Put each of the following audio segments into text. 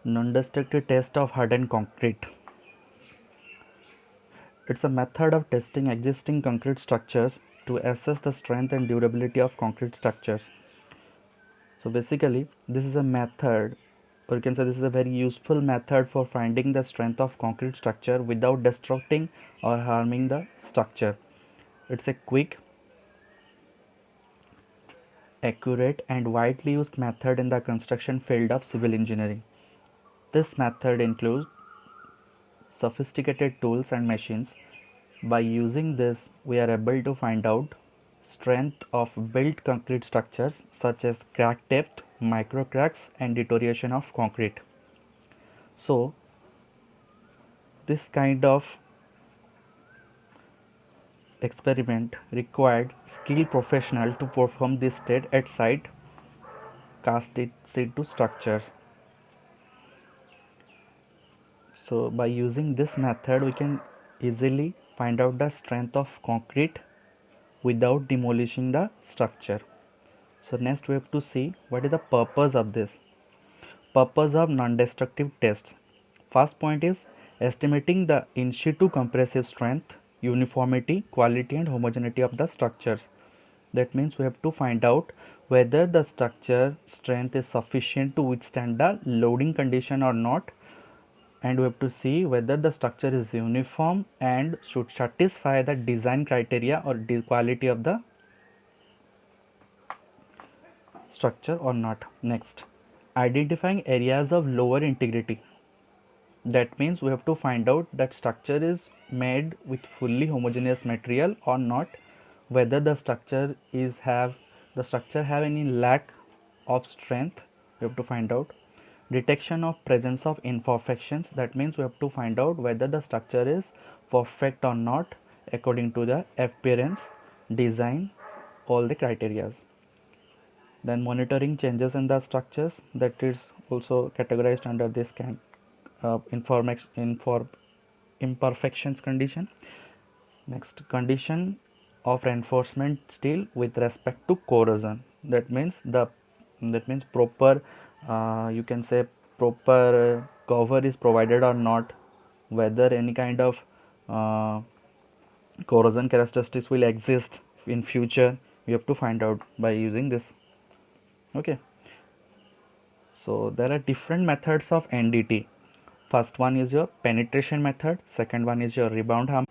Non-destructive test of hardened concrete. It's a method of testing existing concrete structures to assess the strength and durability of concrete structures. So basically, this is a method, or you can say this is a very useful method for finding the strength of concrete structure without disrupting or harming the structure. It's a quick, accurate, and widely used method in the construction field of civil engineering. This method includes sophisticated tools and machines. By using this, we are able to find out strength of built concrete structures such as crack depth, micro cracks, and deterioration of concrete. So, this kind of experiment required skilled professional to perform this state at site, cast it into structures. So, by using this method, we can easily find out the strength of concrete without demolishing the structure. So next we have to see what is the purpose of this. Purpose of non-destructive tests. First point is estimating the in situ compressive strength, uniformity, quality and homogeneity of the structures. That means we have to find out whether the structure strength is sufficient to withstand the loading condition or not, and we have to see whether the structure is uniform and should satisfy the design criteria or the quality of the structure or not. Next, identifying areas of lower integrity. That means we have to find out that structure is made with fully homogeneous material or not, whether the structure have any lack of strength. We have to find out. Detection of presence of imperfections. That means we have to find out whether the structure is perfect or not according to the appearance, design, all the criterias. Then monitoring changes in the structures, that is also categorized under this imperfections condition. Next, condition of reinforcement steel with respect to corrosion. That means proper, you can say proper cover is provided or not, whether any kind of uh, corrosion characteristics will exist in future. You have to find out by using this. Okay. So there are different methods of NDT. First one is your penetration method, second one is your rebound hammer.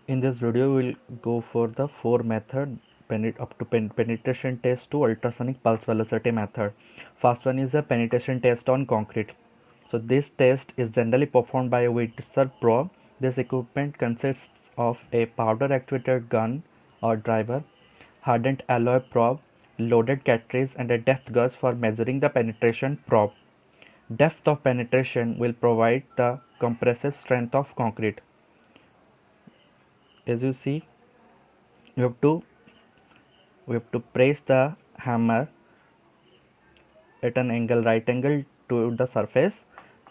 In this video we'll go for the four method penetration test to ultrasonic pulse velocity method. First one is a penetration test on concrete. So this test is generally performed by a Witzer probe. This equipment consists of a powder actuated gun or driver, hardened alloy probe, loaded cartridge and a depth gauge for measuring the penetration probe. Depth of penetration will provide the compressive strength of concrete. As you see, we have to press the hammer at an angle right angle to the surface,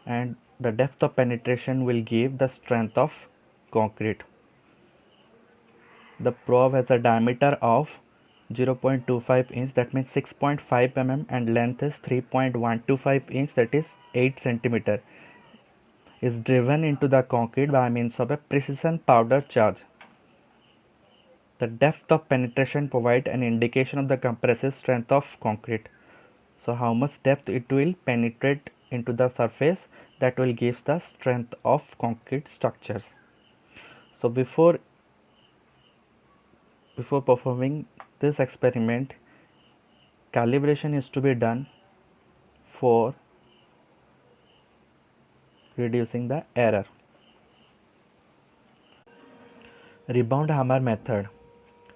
and the depth of penetration will give the strength of concrete. The probe has a diameter of 0.25 inch, that means 6.5 mm, and length is 3.125 inch, that is 8 centimeter. Is driven into the concrete by means of a precision powder charge. The depth of penetration provides an indication of the compressive strength of concrete. So how much depth it will penetrate into the surface, that will give the strength of concrete structures. So before performing this experiment, calibration is to be done for reducing the error. Rebound hammer method.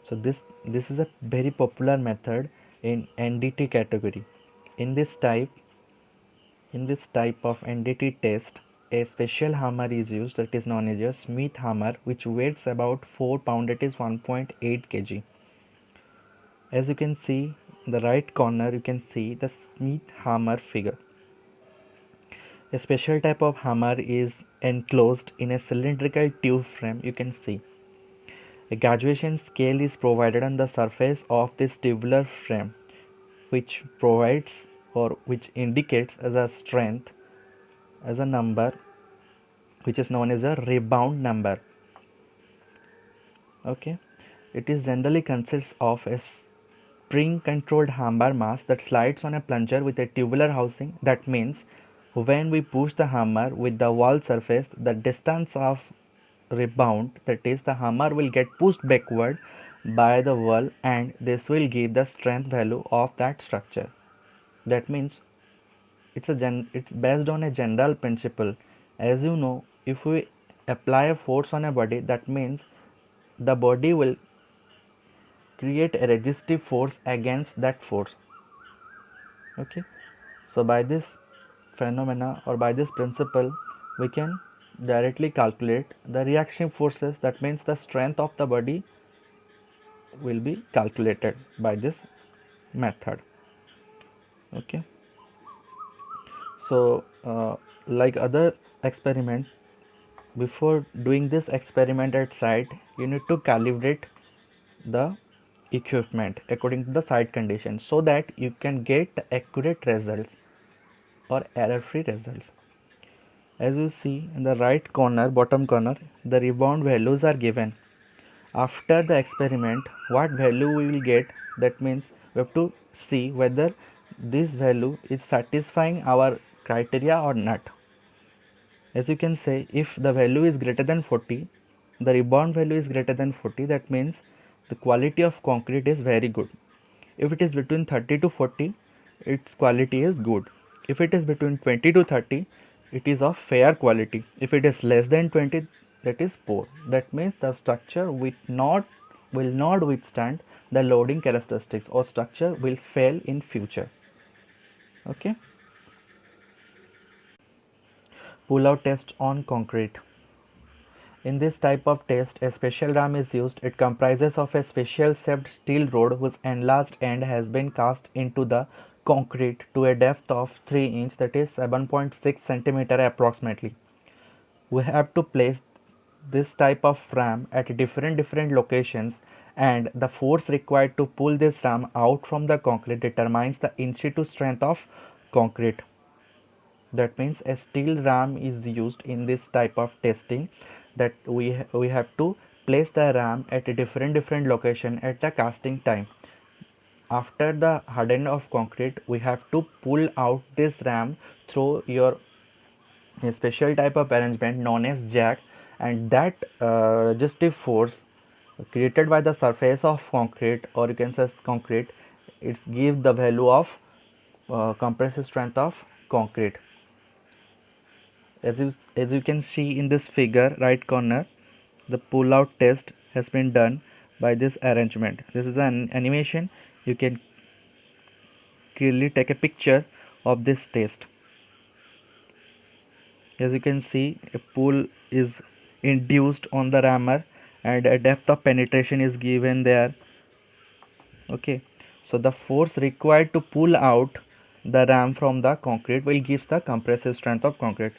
So this is a very popular method in NDT category. In this type of NDT test, a special hammer is used, that is known as a Smith hammer, which weighs about 4 pound, that is 1.8 kg. As you can see in the right corner, you can see the Smith hammer figure. A special type of hammer is enclosed in a cylindrical tube frame. You can see a graduation scale is provided on the surface of this tubular frame, which provides or which indicates as a strength as a number which is known as a rebound number. Okay, it is generally consists of a spring controlled hammer mass that slides on a plunger with a tubular housing. That means when we push the hammer with the wall surface, the distance of rebound, that is the hammer will get pushed backward by the wall, and this will give the strength value of that structure. That means it's based on a general principle. As you know, if we apply a force on a body, that means the body will create a resistive force against that force. Okay, so by this phenomena or by this principle, we can directly calculate the reaction forces. That means the strength of the body will be calculated by this method. Okay, so like other experiment, before doing this experiment at site, you need to calibrate the equipment according to the site conditions so that you can get accurate results or error free results. As you see in the right corner, bottom corner, the rebound values are given. After the experiment, what value we will get, that means we have to see whether this value is satisfying our criteria or not. As you can say, if the value is greater than 40, the rebound value is greater than 40, that means the quality of concrete is very good. If it is between 30 to 40, its quality is good. If it is between 20 to 30, it is of fair quality. If it is less than 20, that is poor. That means the structure will not withstand the loading characteristics, or structure will fail in future. Okay. Pull out test on concrete. In this type of test, a special ram is used. It comprises of a special shaped steel rod whose enlarged end has been cast into the concrete to a depth of 3 inch, that is 7.6 centimeter approximately. We have to place this type of ram at different locations, and the force required to pull this ram out from the concrete determines the in situ strength of concrete. That means a steel ram is used in this type of testing, that we have to place the ram at a different location at the casting time. After the hardening of concrete, we have to pull out this ram through your a special type of arrangement known as jack, and that resistive force created by the surface of concrete, or you can say concrete, it gives the value of compressive strength of concrete. As you can see in this figure, right corner, the pull out test has been done by this arrangement. This is an animation. You can clearly take a picture of this test. As you can see, a pull is induced on the rammer and a depth of penetration is given there. Okay, so the force required to pull out the ram from the concrete will give the compressive strength of concrete,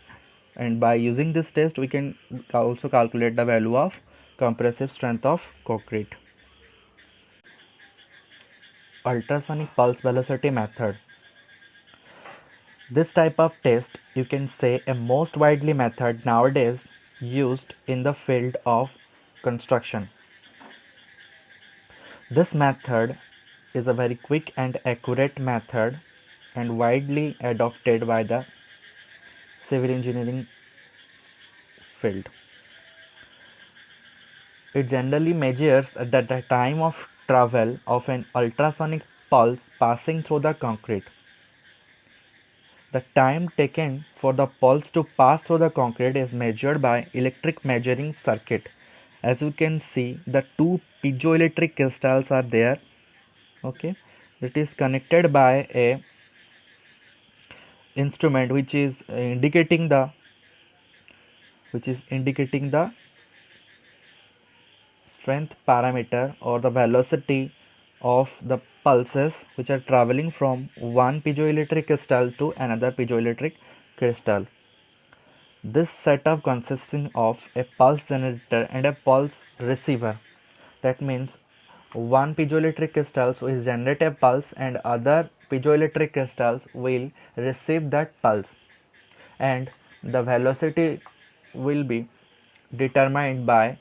and by using this test we can also calculate the value of compressive strength of concrete. Ultrasonic pulse velocity method. This type of test, you can say, a most widely method nowadays used in the field of construction. This method is a very quick and accurate method and widely adopted by the civil engineering field. It generally measures the time of travel of an ultrasonic pulse passing through the concrete. The time taken for the pulse to pass through the concrete is measured by electric measuring circuit. As you can see, the two piezoelectric crystals are there. Okay, it is connected by a instrument which is indicating the strength parameter or the velocity of the pulses which are traveling from one piezoelectric crystal to another piezoelectric crystal. This setup consisting of a pulse generator and a pulse receiver. That means one piezoelectric crystal will generate a pulse and other piezoelectric crystals will receive that pulse, and the velocity will be determined by,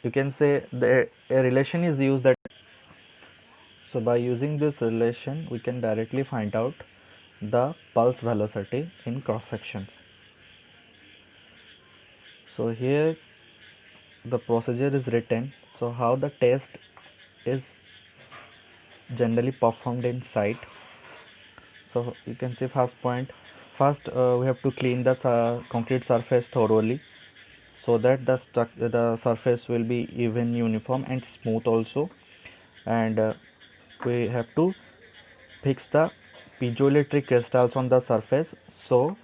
you can say, a relation is used that, so by using this relation we can directly find out the pulse velocity in cross sections. So here the procedure is written. So how the test is generally performed in site. So you can see first point, first we have to clean the concrete surface thoroughly, so that the surface will be even, uniform and smooth also. And we have to fix the piezoelectric crystals on the surface. So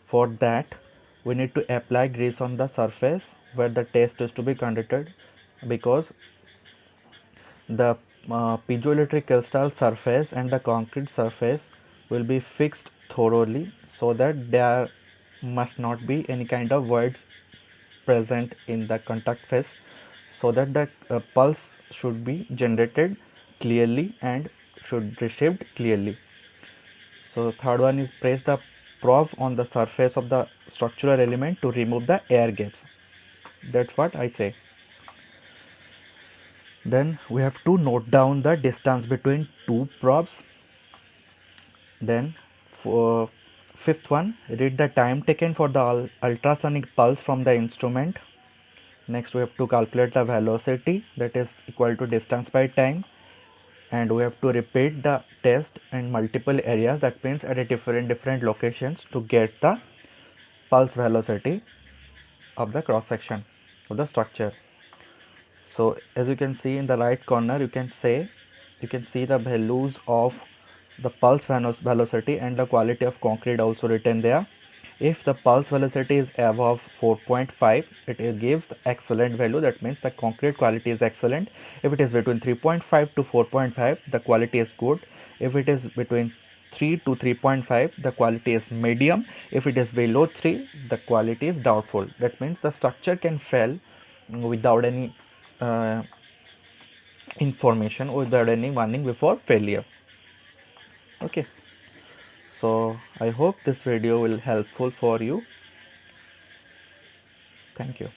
for that we need to apply grease on the surface where the test is to be conducted, because the piezoelectric crystal surface and the concrete surface will be fixed thoroughly, so that there must not be any kind of voids present in the contact phase, so that the pulse should be generated clearly and should received clearly. So third one is press the probe on the surface of the structural element to remove the air gaps. That's what I say. Then we have to note down the distance between two probes. Then for fifth one, read the time taken for the ultrasonic pulse from the instrument. Next we have to calculate the velocity, that is equal to distance by time, and we have to repeat the test in multiple areas, that means at a different locations, to get the pulse velocity of the cross section of the structure. So as you can see in the right corner, you can see the values of the pulse velocity and the quality of concrete also written there. If the pulse velocity is above 4.5, it gives the excellent value, that means the concrete quality is excellent. If it is between 3.5 to 4.5, the quality is good. If it is between 3 to 3.5, the quality is medium. If it is below 3, the quality is doubtful. That means the structure can fail without any uh, information, without any warning before failure. Okay, so I hope this video will helpful for you. Thank you.